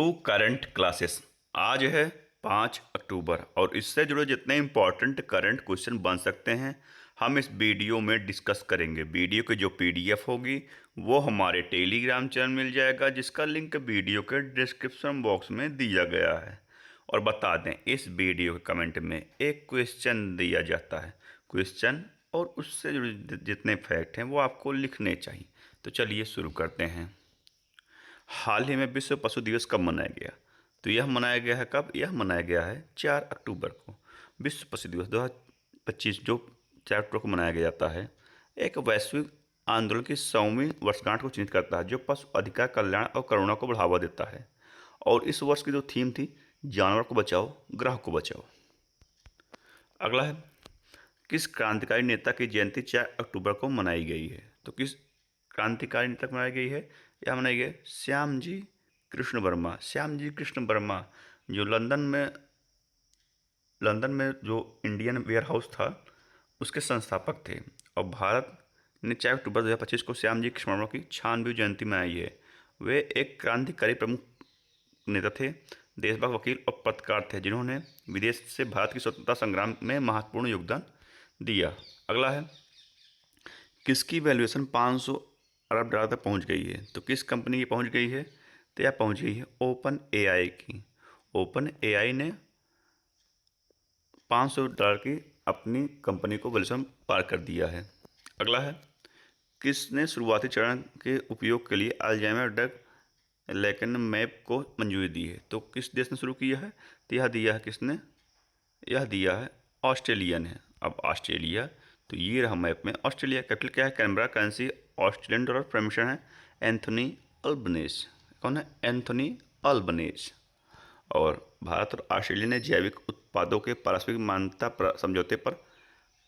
True current classes. आज है 5 अक्टूबर और इससे जुड़े जितने इम्पोर्टेंट करंट क्वेश्चन बन सकते हैं हम इस वीडियो में डिस्कस करेंगे। वीडियो की जो पीडीएफ होगी वो हमारे टेलीग्राम चैनल मिल जाएगा, जिसका लिंक वीडियो के डिस्क्रिप्शन बॉक्स में दिया गया है। और बता दें, इस वीडियो के कमेंट में एक क्वेश्चन दिया जाता है। क्वेश्चन और उससे जुड़े जितने फैक्ट हैं वो आपको लिखने चाहिए। तो चलिए शुरू करते हैं। हाल ही में विश्व पशु दिवस कब मनाया गया? तो यह मनाया गया है कब? यह मनाया गया है 4 अक्टूबर को। विश्व पशु दिवस 2025 जो 4 अक्टूबर को मनाया गया जाता है, एक वैश्विक आंदोलन की 100वीं वर्षगांठ को चिन्हित करता है, जो पशु अधिकार, कल्याण और करुणा को बढ़ावा देता है। और इस वर्ष की जो थीम थी, जानवर को बचाओ, ग्रह को बचाओ। अगला है, किस क्रांतिकारी नेता की जयंती 4 अक्टूबर को मनाई गई है? तो किस क्रांतिकारी नेता को मनाई गई है? यह मनाई गई श्याम जी कृष्ण वर्मा। श्याम जी कृष्ण वर्मा जो लंदन में जो इंडियन वेयर हाउस था उसके संस्थापक थे। और भारत ने 4 अक्टूबर 2025 को श्याम जी कृष्ण वर्मा की 96वीं जयंती मनाई है। वे एक क्रांतिकारी प्रमुख नेता थे, देशभक्त, वकील और पत्रकार थे, जिन्होंने विदेश से भारत की स्वतंत्रता संग्राम में महत्वपूर्ण योगदान दिया। अगला है, किसकी वैल्यूएशन 500 अरब डॉलर तक पहुंच गई है? तो किस कंपनी की पहुंच गई है? तो यह पहुंच गई है ओपन एआई की। ओपन एआई ने 500 डॉलर की अपनी कंपनी को वैल्यूएशन पार कर दिया है। अगला है, किसने शुरुआती चरण के उपयोग के लिए अल्जाइमर ड्रग लेकेनमैब को मंजूरी दी है? तो किस देश ने शुरू किया है? तो यह दिया है किसने? यह दिया है ऑस्ट्रेलिया ने। अब ऑस्ट्रेलिया, तो ये रहा मैप में ऑस्ट्रेलिया। कैपिटल क्या है? Canberra. Currency Australian dollar. Prime minister है एंथोनी अल्बनेज। कौन है? एंथोनी अल्बनेज। और भारत और ऑस्ट्रेलिया ने जैविक उत्पादों के पारस्परिक मान्यता समझौते पर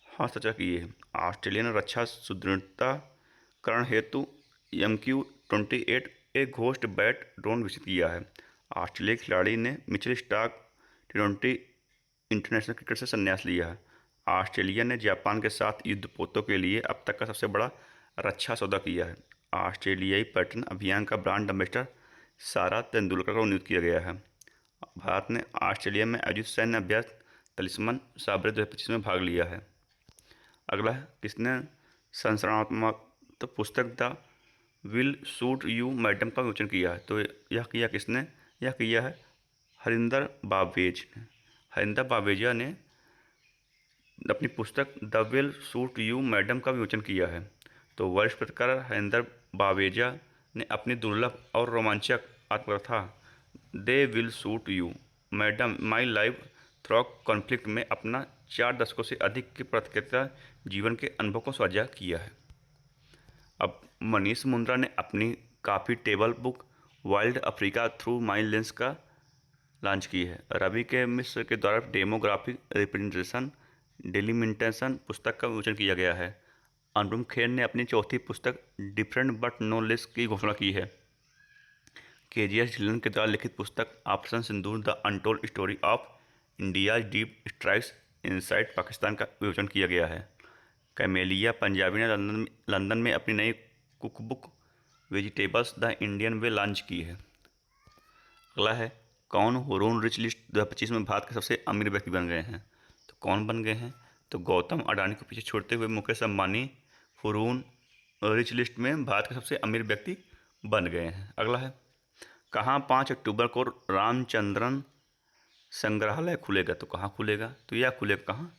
हस्ताक्षर किए हैं। ऑस्ट्रेलिया ने रक्षा सुदृढ़ताकरण हेतु MQ-28 एक घोस्ट बैट ड्रोन विकसित किया है। ऑस्ट्रेलिया के खिलाड़ी ने Mitchell Starc T20 international cricket से संन्यास लिया है। ऑस्ट्रेलिया ने जापान के साथ युद्धपोतों के लिए अब तक का सबसे बड़ा रक्षा सौदा किया है। ऑस्ट्रेलियाई पर्यटन अभियान का ब्रांड एम्बेसडर सारा तेंदुलकर को नियुक्त किया गया है। भारत ने ऑस्ट्रेलिया में आयोजित सैन्य अभ्यास तलिस्मन साबरे 2025 में भाग लिया है। अगला है, किसने संरचनात्मक पुस्तक the will suit you madam का विमोचन किया है? तो यह किया किसने? यह किया है हरिंदर बावेज ने। हरिंदर बावेजा ने अपनी पुस्तक the will suit you madam का विमोचन किया है। तो वरिष्ठ पत्रकार हरिंदर बावेजा ने अपनी दुर्लभ और रोमांचक आत्मकथा they will suit you madam my life through conflict में अपना 4 दशकों से अधिक के पत्रकारिता जीवन के अनुभव को साझा किया है। अब मनीष मुंद्रा ने अपनी काफ़ी table book wild Africa through my lens का लॉन्च की है। रवि के मिश्र के द्वारा डेमोग्राफिक रिप्रेजेंटेशन डिलिमिटेशन पुस्तक का विमोचन किया गया है। अनुपम खेर ने अपनी चौथी पुस्तक डिफरेंट बट नो लेस की घोषणा की है। KGS ढिल्लन के द्वारा लिखित पुस्तक operation Sindoor the untold story of India deep strikes inside Pakistan का विमोचन किया गया है। कैमेलिया पंजाबी ने लंदन में अपनी नई cookbook vegetables the Indian way launch की है। अगला है, कौन हुरून रिच लिस्ट 2025 में भारत के सबसे अमीर व्यक्ति बन गए हैं? तो कौन बन गए हैं? तो गौतम अडानी को पीछे छोड़ते हुए Mukesh Ambani Hurun rich list में भारत के सबसे अमीर व्यक्ति बन गए हैं। अगला है, कहाँ 5 अक्टूबर को रामचंद्रन संग्रहालय खुलेगा? तो कहाँ खुलेगा? तो यह खुलेगा कहाँ?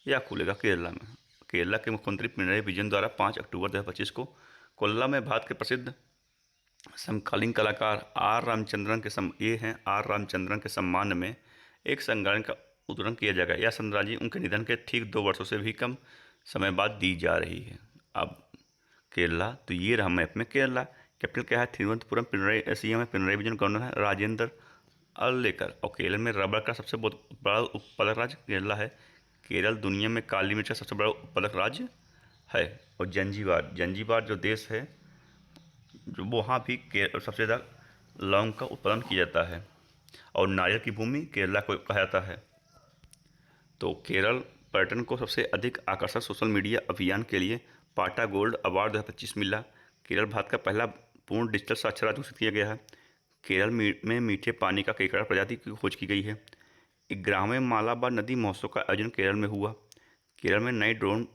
यह खुलेगा केरला में। केरला के मुख्यमंत्री पिनराई विजयन द्वारा 5 अक्टूबर 2025 को कोल्ला में भारत के प्रसिद्ध समकालीन कलाकार आर रामचंद्रन के सम्मान में एक संग्रहालय का उद्घाटन किया जाएगा। यह संग्रहालय उनके निधन के ठीक 2 वर्षों से भी कम समय बाद दी जा रही है। अब केरला, तो ये रहा मैप में केरला। कैपिटल क्या है? तिरुवनंतपुरम। CM है पिनराई विजयन। गवर्नर है राजेंद्र अर्लेकर। और केरल में रबर का सबसे बहुत बड़ा उत्पादक राज्य केरला है। केरल दुनिया में काली मिर्च का सबसे बड़ा उत्पादक राज्य है। और जंजीबार जो देश है, जो वहाँ भी सबसे ज़्यादा लौंग का उत्पादन किया जाता है। और नारियल की भूमि केरला को कहा जाता है। तो केरल पर्यटन को सबसे अधिक आकर्षक सोशल मीडिया अभियान के लिए पाटा गोल्ड अवार्ड 2025 मिला। केरल भारत का पहला पूर्ण डिजिटल साक्षर राज्य घोषित किया गया है। केरल में मीठे पानी का केकड़ा प्रजाति की खोज की गई है। 11वें मालाबार नदी महोत्सव का आयोजन केरल में हुआ। केरल में नई ड्रोन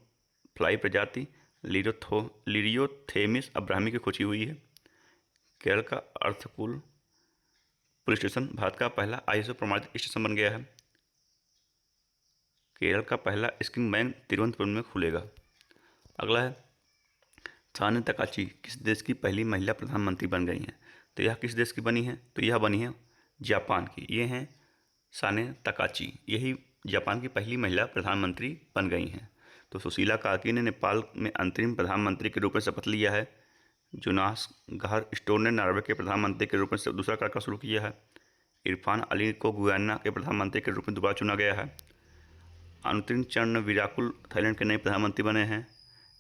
फ्लाई प्रजाति लिरियोथेमिस अब्राहमी की खोजी हुई है। केरल का अर्थकुल पुलिस स्टेशन भारत का पहला ISO प्रमाणित स्टेशन बन गया है। केरल का पहला स्किंग बैंक तिरुवनंतपुरम में खुलेगा। अगला है, साने तकाची किस देश की पहली महिला प्रधानमंत्री बन गई हैं? तो यह किस देश की बनी है? तो यह बनी है जापान की। ये हैं साने तकाची, यही जापान की पहली महिला प्रधानमंत्री बन गई हैं। तो सुशीला कार्की ने नेपाल में अंतरिम प्रधानमंत्री के रूप में शपथ लिया है। जोनास गहर स्टोर ने नॉर्वे के प्रधानमंत्री के रूप में दूसरा कार्यकाल शुरू किया है। इरफान अली को गुयाना के प्रधानमंत्री के रूप में दोबारा चुना गया है। अनुतिन चरण विराकुल थाईलैंड के नए प्रधानमंत्री बने हैं।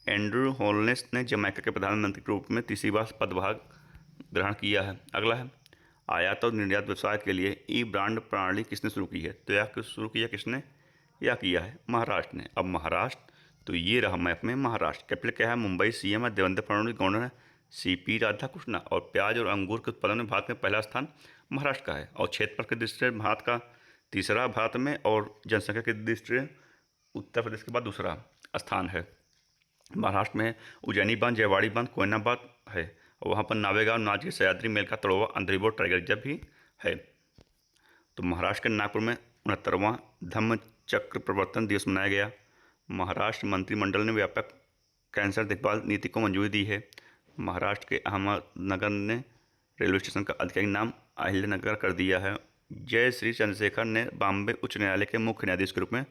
एंड्रू होलनेस ने जमैका के प्रधानमंत्री के रूप में तीसरी बार पदभार ग्रहण किया है। अगला है, आयात और निर्यात व्यवसाय के लिए ई ब्रांड प्रणाली किसने शुरू की है? तो यह शुरू किया किसने? यह किया है महाराष्ट्र ने। अब महाराष्ट्र, तो ये रहा मैप में महाराष्ट्र। कैपिटल क्या है? मुंबई। CM है देवेंद्र फडणवीस, गवर्नर है CP राधाकृष्णन। और प्याज और अंगूर के उत्पादन में भारत में पहला स्थान महाराष्ट्र का है। और क्षेत्रफल की दृष्टि से भारत का तीसरा भारत में, और जनसंख्या की दृष्टि से उत्तर प्रदेश के बाद दूसरा स्थान है। महाराष्ट्र में उज्जैनी बांध, जयवाड़ी बांध, कोयना बांध है। और वहाँ पर नावेगांव, नाचगीर, सह्याद्री, मेलका, तड़ोवा, अंधेरीबोट, टाइगर रिजर्व भी है। तो महाराष्ट्र के नागपुर में 69वां धम्म चक्र प्रवर्तन दिवस मनाया गया। महाराष्ट्र मंत्रिमंडल ने व्यापक कैंसर देखभाल नीति को मंजूरी दी है। महाराष्ट्र के अहमदनगर ने रेलवे स्टेशन का आधिकारिक नाम अहिल्यानगर कर दिया है। जय श्री चंद्रशेखर ने बॉम्बे उच्च न्यायालय के मुख्य न्यायाधीश के रूप में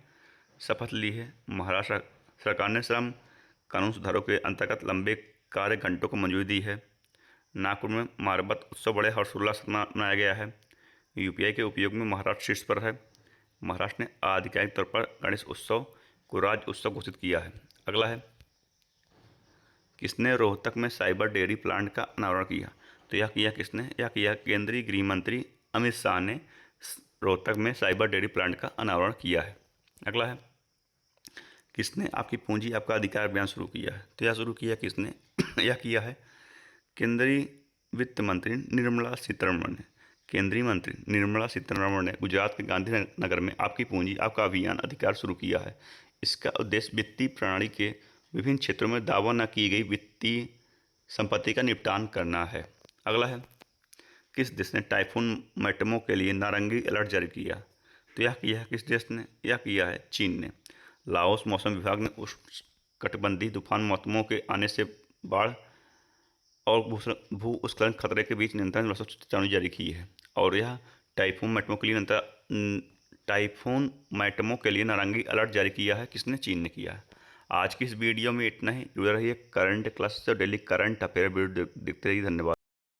शपथ ली है। महाराष्ट्र सरकार ने श्रम कानून सुधारों के अंतर्गत लंबे कार्य घंटों को मंजूरी दी है। नागपुर में मारबत उत्सव बड़े हर्षोल्लास से मनाया गया है। UPI के उपयोग में महाराष्ट्र शीर्ष पर है। महाराष्ट्र ने आधिकारिक तौर पर गणेश उत्सव को राज्य उत्सव घोषित किया है। अगला है, किसने रोहतक में साइबर डेयरी प्लांट का अनावरण किया? तो यह किया किसने? यह किया केंद्रीय गृह मंत्री अमित शाह ने रोहतक में साइबर डेयरी प्लांट का अनावरण किया है। अगला है, किसने आपकी पूंजी आपका अधिकार अभियान शुरू किया है? तो यह शुरू किया किसने? यह किया है केंद्रीय वित्त मंत्री निर्मला सीतारमण ने। केंद्रीय मंत्री निर्मला सीतारमण ने गुजरात के गांधीनगर में आपकी पूंजी आपका अभियान अधिकार शुरू किया है। इसका उद्देश्य वित्तीय प्रणाली के विभिन्न क्षेत्रों में दावा न की गई वित्तीय संपत्ति का निपटान करना है। अगला है, किस देश ने टाइफून मैटमो के लिए नारंगी अलर्ट जारी किया? तो यह किया है किस देश ने? यह किया है चीन ने। लाओस मौसम विभाग ने उष्णकटिबंधीय तूफान मैटमो के आने से बाढ़ और भूस्खलन खतरे के बीच निरंतर वर्षा चेतावनी जारी की है। और यह टाइफून मैटमो के लिए नारंगी अलर्ट जारी किया है किसने? चीन ने किया है। आज की इस वीडियो में इतना ही। जुड़े रहिए करंट क्लास से, डेली करंट अफेयर वीडियो देखते रहिए। धन्यवाद।